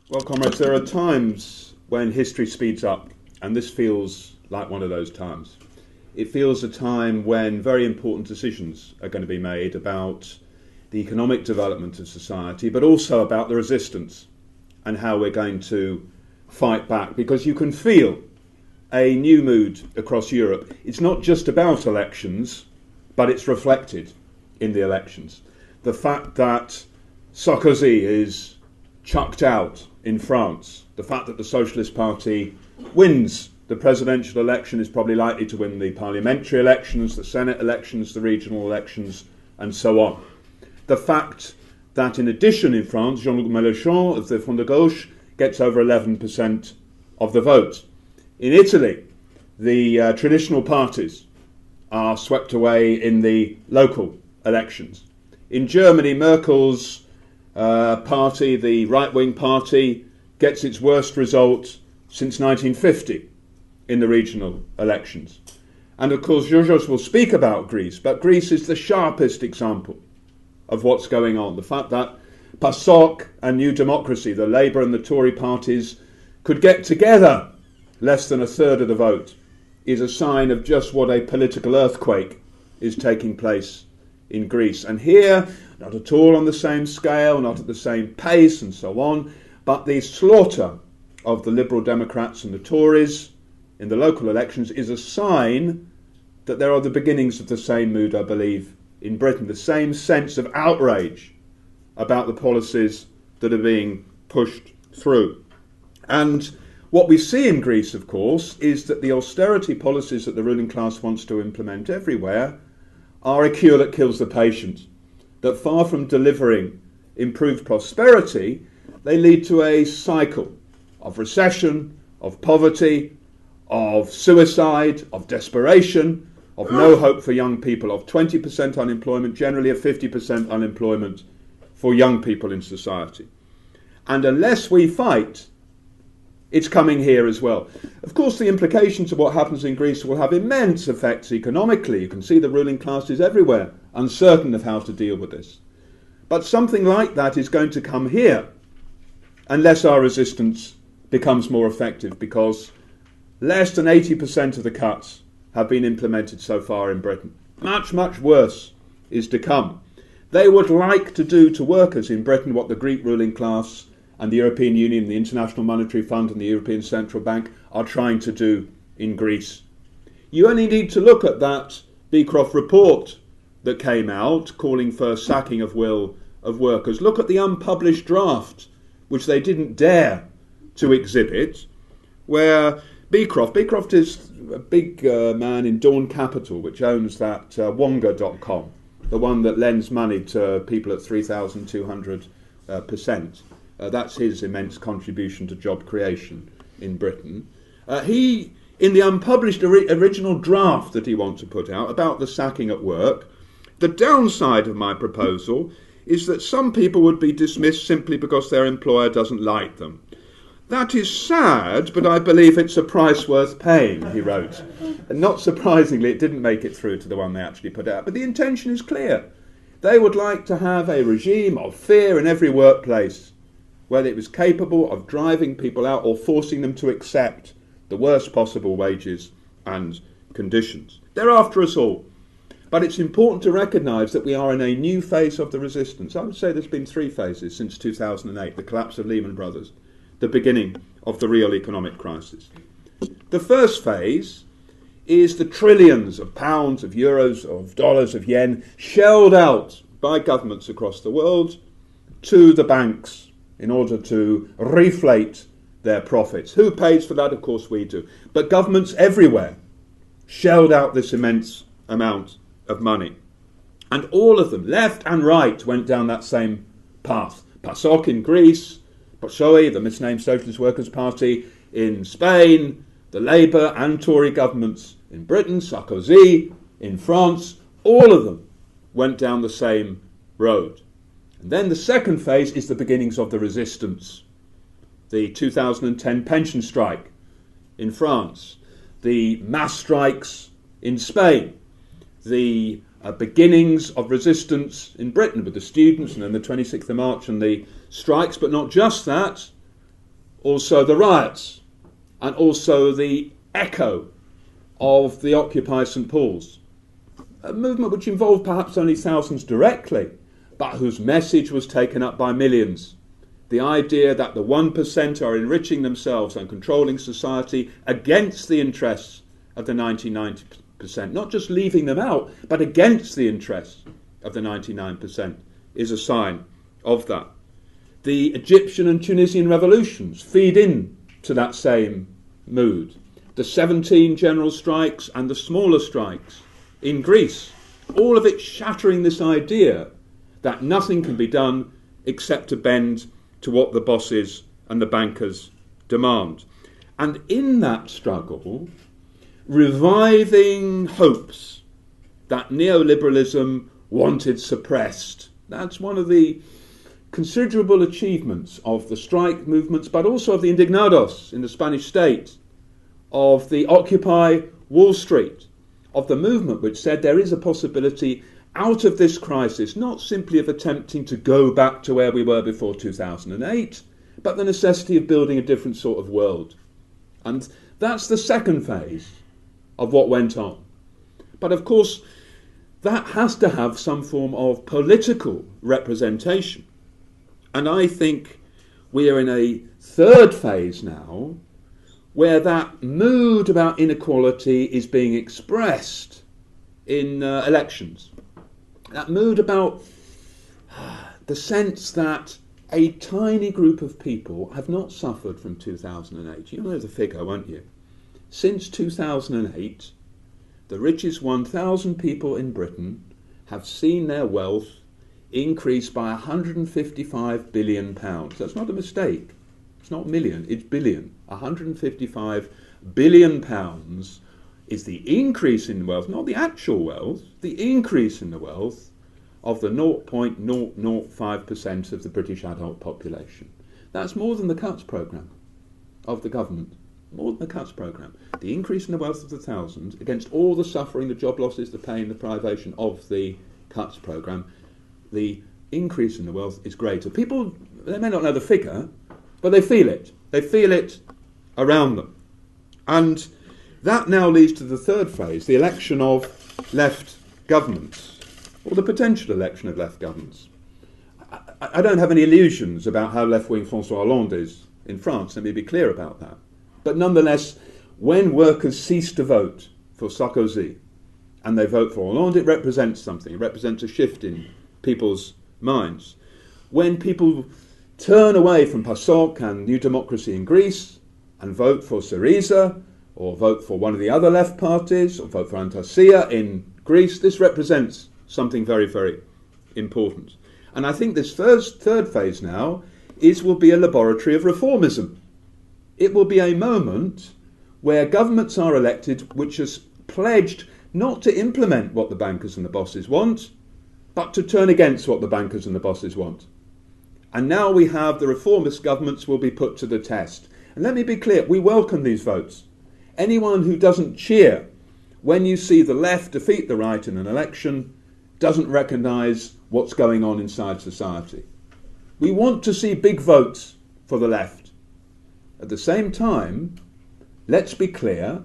Well, comrades, there are times when history speeds up, and this feels like one of those times. It feels a time when very important decisions are going to be made about the economic development of society, but also about the resistance and how we're going to fight back, because you can feel a new mood across Europe. It's not just about elections, but it's reflected in the elections. The fact that Sarkozy is chucked out in France, the fact that the Socialist Party wins the presidential election, is probably likely to win the parliamentary elections, the Senate elections, the regional elections, and so on. The fact that in addition in France, Jean-Luc Mélenchon of the Front de Gauche gets over 11% of the vote. In Italy, the traditional parties are swept away in the local elections. In Germany, Merkel's party, the right-wing party, gets its worst result since 1950 in the regional elections. And of course, Georgios will speak about Greece, but Greece is the sharpest example of what's going on. The fact that PASOK and New Democracy, the Labour and the Tory parties, could get together less than a third of the vote is a sign of just what a political earthquake is taking place in Greece. And here, not at all on the same scale, not at the same pace and so on, but the slaughter of the Liberal Democrats and the Tories in the local elections is a sign that there are the beginnings of the same mood, I believe, in Britain, the same sense of outrage about the policies that are being pushed through. And what we see in Greece, of course, is that the austerity policies that the ruling class wants to implement everywhere are a cure that kills the patient, that far from delivering improved prosperity, they lead to a cycle of recession, of poverty, of suicide, of desperation, of no hope for young people, of 20% unemployment, generally of 50% unemployment for young people in society. And unless we fight, it's coming here as well. Of course, the implications of what happens in Greece will have immense effects economically. You can see the ruling classes everywhere uncertain of how to deal with this. But something like that is going to come here unless our resistance becomes more effective, because less than 80% of the cuts have been implemented so far in Britain. Much, much worse is to come. They would like to do to workers in Britain what the Greek ruling class and the European Union, the International Monetary Fund and the European Central Bank are trying to do in Greece. You only need to look at that Beecroft report that came out calling for sacking of will of workers. Look at the unpublished draft, which they didn't dare to exhibit, where Beecroft is a big man in Dawn Capital, which owns that Wonga.com, the one that lends money to people at 3,200%. That's his immense contribution to job creation in Britain. He, in the unpublished original draft that he wants to put out about the sacking at work, the downside of my proposal is that some people would be dismissed simply because their employer doesn't like them. That is sad, but I believe it's a price worth paying, he wrote. And not surprisingly, it didn't make it through to the one they actually put out. But the intention is clear. They would like to have a regime of fear in every workplace, whether it was capable of driving people out or forcing them to accept the worst possible wages and conditions. They're after us all. But it's important to recognise that we are in a new phase of the resistance. I would say there's been three phases since 2008, the collapse of Lehman Brothers, the beginning of the real economic crisis. The first phase is the trillions of pounds, of euros, of dollars, of yen shelled out by governments across the world to the banks in order to reflate their profits. Who pays for that? Of course we do. But governments everywhere shelled out this immense amount of money. And all of them, left and right, went down that same path. PASOK in Greece, PSOE, the misnamed Socialist Workers' Party in Spain, the Labour and Tory governments in Britain, Sarkozy in France, all of them went down the same road. And then the second phase is the beginnings of the resistance. The 2010 pension strike in France, the mass strikes in Spain, the beginnings of resistance in Britain with the students and then the 26th of March and the strikes, but not just that, also the riots, and also the echo of the Occupy St Paul's. A movement which involved perhaps only thousands directly, but whose message was taken up by millions. The idea that the 1% are enriching themselves and controlling society against the interests of the 99%, not just leaving them out, but against the interests of the 99%, is a sign of that. The Egyptian and Tunisian revolutions feed in to that same mood. The 17 general strikes and the smaller strikes in Greece, all of it shattering this idea that nothing can be done except to bend to what the bosses and the bankers demand. And in that struggle, reviving hopes that neoliberalism wanted suppressed. That's one of the considerable achievements of the strike movements, but also of the Indignados in the Spanish state, of the Occupy Wall Street, of the movement which said there is a possibility out of this crisis, not simply of attempting to go back to where we were before 2008, but the necessity of building a different sort of world. And that's the second phase of what went on. But of course, that has to have some form of political representation. And I think we are in a third phase now where that mood about inequality is being expressed in elections. That mood about the sense that a tiny group of people have not suffered from 2008. You know the figure, won't you? Since 2008, the richest 1,000 people in Britain have seen their wealth increase by £155 billion. That's not a mistake. It's not million, it's billion. £155 billion is the increase in wealth, not the actual wealth, the increase in the wealth of the 0.005% of the British adult population. That's more than the cuts programme of the government. More than the cuts programme. The increase in the wealth of the thousands against all the suffering, the job losses, the pain, the privation of the cuts programme, the increase in the wealth is greater. People, they may not know the figure, but they feel it. They feel it around them. And that now leads to the third phase, the election of left governments, or the potential election of left governments. I don't have any illusions about how left-wing François Hollande is in France, let me be clear about that. But nonetheless, when workers cease to vote for Sarkozy and they vote for Hollande, it represents something. It represents a shift in people's minds. When people turn away from PASOK and New Democracy in Greece and vote for Syriza, or vote for one of the other left parties, or vote for Antasia in Greece, this represents something very, very important. And I think this third phase now will be a laboratory of reformism. It will be a moment where governments are elected which has pledged not to implement what the bankers and the bosses want, but to turn against what the bankers and the bosses want. And now we have the reformist governments will be put to the test. And let me be clear, we welcome these votes. Anyone who doesn't cheer when you see the left defeat the right in an election doesn't recognise what's going on inside society. We want to see big votes for the left. At the same time, let's be clear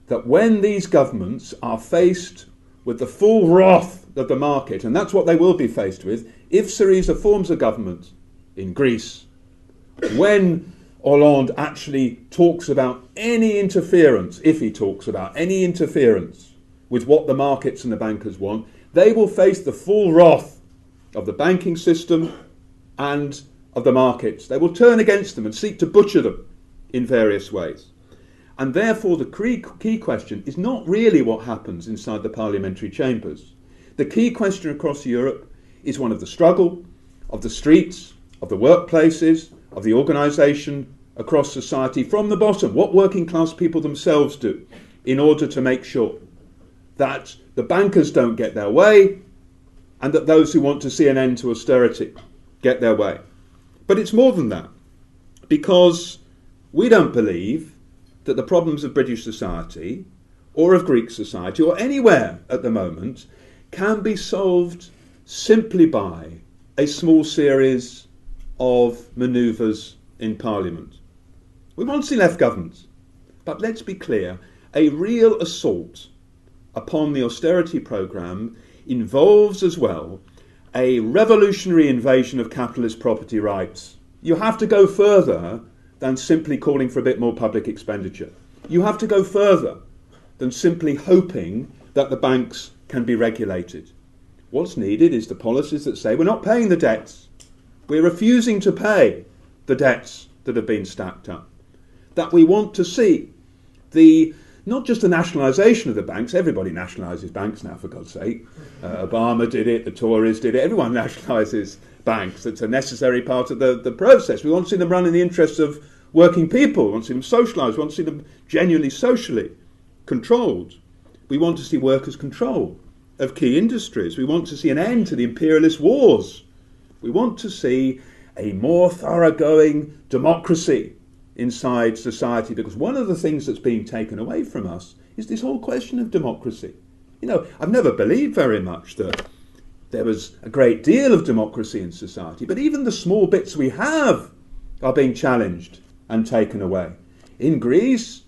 that when these governments are faced with the full wrath of the market, and that's what they will be faced with, if Syriza forms a government in Greece, when Hollande actually talks about any interference, if he talks about any interference with what the markets and the bankers want, they will face the full wrath of the banking system and of the markets. They will turn against them and seek to butcher them in various ways. And therefore the key question is not really what happens inside the parliamentary chambers. The key question across Europe is one of the struggle, of the streets, of the workplaces, of the organisation across society from the bottom, what working class people themselves do in order to make sure that the bankers don't get their way and that those who want to see an end to austerity get their way. But it's more than that, because we don't believe that the problems of British society or of Greek society or anywhere at the moment can be solved simply by a small series of manoeuvres in Parliament. We want to see left governments. But let's be clear, a real assault upon the austerity programme involves as well a revolutionary invasion of capitalist property rights. You have to go further than simply calling for a bit more public expenditure. You have to go further than simply hoping that the banks can be regulated. What's needed is the policies that say we're not paying the debts. We're refusing to pay the debts that have been stacked up. That we want to see not just the nationalisation of the banks. Everybody nationalises banks now, for God's sake. Obama did it, the Tories did it. Everyone nationalises banks. It's a necessary part of the process. We want to see them run in the interests of working people. We want to see them socialised. We want to see them genuinely socially controlled. We want to see workers' control of key industries. We want to see an end to the imperialist wars. We want to see a more thoroughgoing democracy inside society, because one of the things that's being taken away from us is this whole question of democracy. I've never believed very much that there was a great deal of democracy in society, but even the small bits we have are being challenged and taken away. In Greece,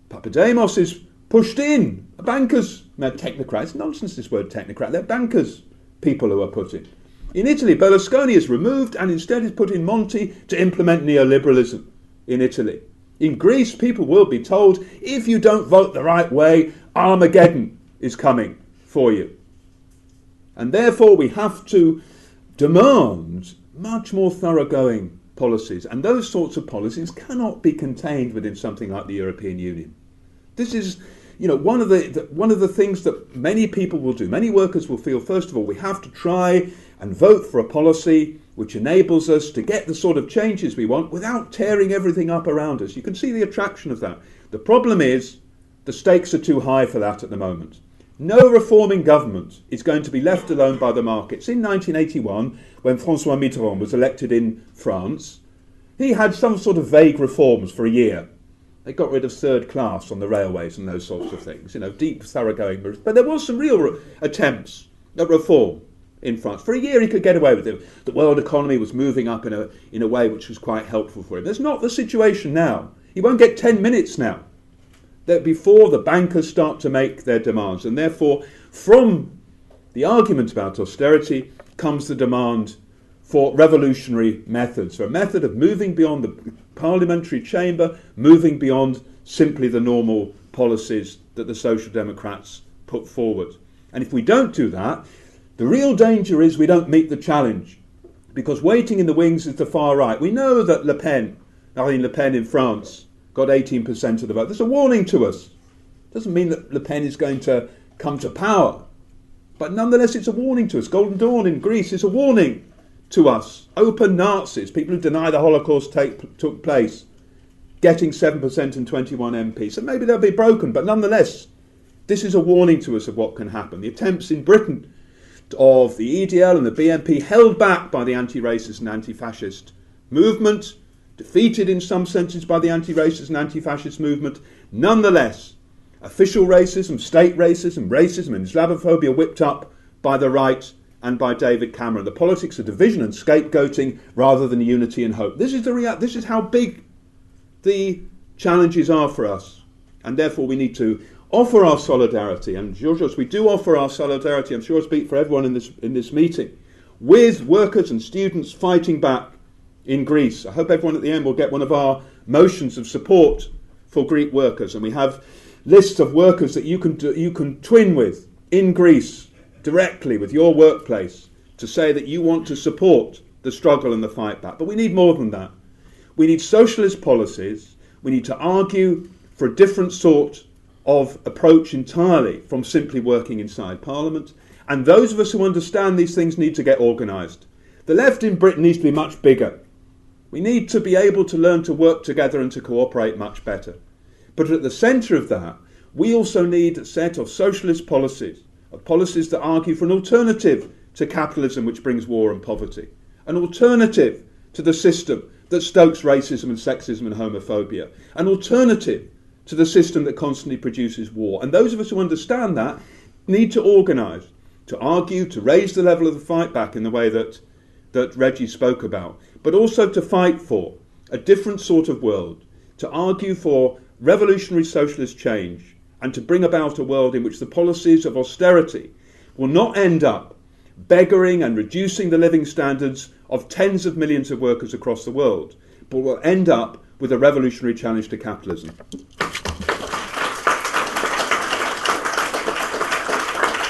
Papademos is pushed in. Bankers, technocrats, nonsense this word technocrat, they're bankers, people who are put in. In Italy, Berlusconi is removed and instead is put in Monti to implement neoliberalism in Italy. In Greece, people will be told, if you don't vote the right way, Armageddon is coming for you. And therefore we have to demand much more thoroughgoing policies. And those sorts of policies cannot be contained within something like the European Union. This is one of the things that many people will do. Many workers will feel, first of all, we have to try and vote for a policy which enables us to get the sort of changes we want without tearing everything up around us. You can see the attraction of that. The problem is the stakes are too high for that at the moment. No reforming government is going to be left alone by the markets. In 1981, when François Mitterrand was elected in France, he had some sort of vague reforms for a year. They got rid of third class on the railways and those sorts of things, deep, thoroughgoing. But there was some real attempts at reform in France. For a year he could get away with it. The world economy was moving up in a way which was quite helpful for him. That's not the situation now. He won't get 10 minutes now before the bankers start to make their demands. And therefore, from the argument about austerity comes the demand for revolutionary methods, for a method of moving beyond the parliamentary chamber, moving beyond simply the normal policies that the Social Democrats put forward. And if we don't do that, the real danger is we don't meet the challenge, because waiting in the wings is the far right. We know that Marine Le Pen in France, got 18% of the vote. That's a warning to us. It doesn't mean that Le Pen is going to come to power, but nonetheless it's a warning to us. Golden Dawn in Greece is a warning to us. Open Nazis, people who deny the Holocaust took place, getting 7% and 21 MPs. So maybe they'll be broken, but nonetheless, this is a warning to us of what can happen. The attempts in Britain of the EDL and the BNP, held back by the anti-racist and anti-fascist movement, defeated in some senses by the anti-racist and anti-fascist movement. Nonetheless, official racism, state racism, racism and Islamophobia whipped up by the right and by David Cameron. The politics of division and scapegoating rather than unity and hope. This is how big the challenges are for us. And therefore we need to offer our solidarity. And Georgios, we do offer our solidarity, I'm sure I speak for everyone in this meeting, with workers and students fighting back in Greece. I hope everyone at the end will get one of our motions of support for Greek workers. And we have lists of workers that you can twin with in Greece directly with your workplace to say that you want to support the struggle and the fight back. But we need more than that. We need socialist policies. We need to argue for a different sort of approach entirely from simply working inside Parliament. And those of us who understand these things need to get organised. The left in Britain needs to be much bigger. We need to be able to learn to work together and to cooperate much better. But at the centre of that, we also need a set of socialist policies, of policies that argue for an alternative to capitalism which brings war and poverty, an alternative to the system that stokes racism and sexism and homophobia, an alternative to the system that constantly produces war. And those of us who understand that need to organise, to argue, to raise the level of the fight back in the way that Reggie spoke about, but also to fight for a different sort of world, to argue for revolutionary socialist change and to bring about a world in which the policies of austerity will not end up beggaring and reducing the living standards of tens of millions of workers across the world, but will end up with a revolutionary challenge to capitalism.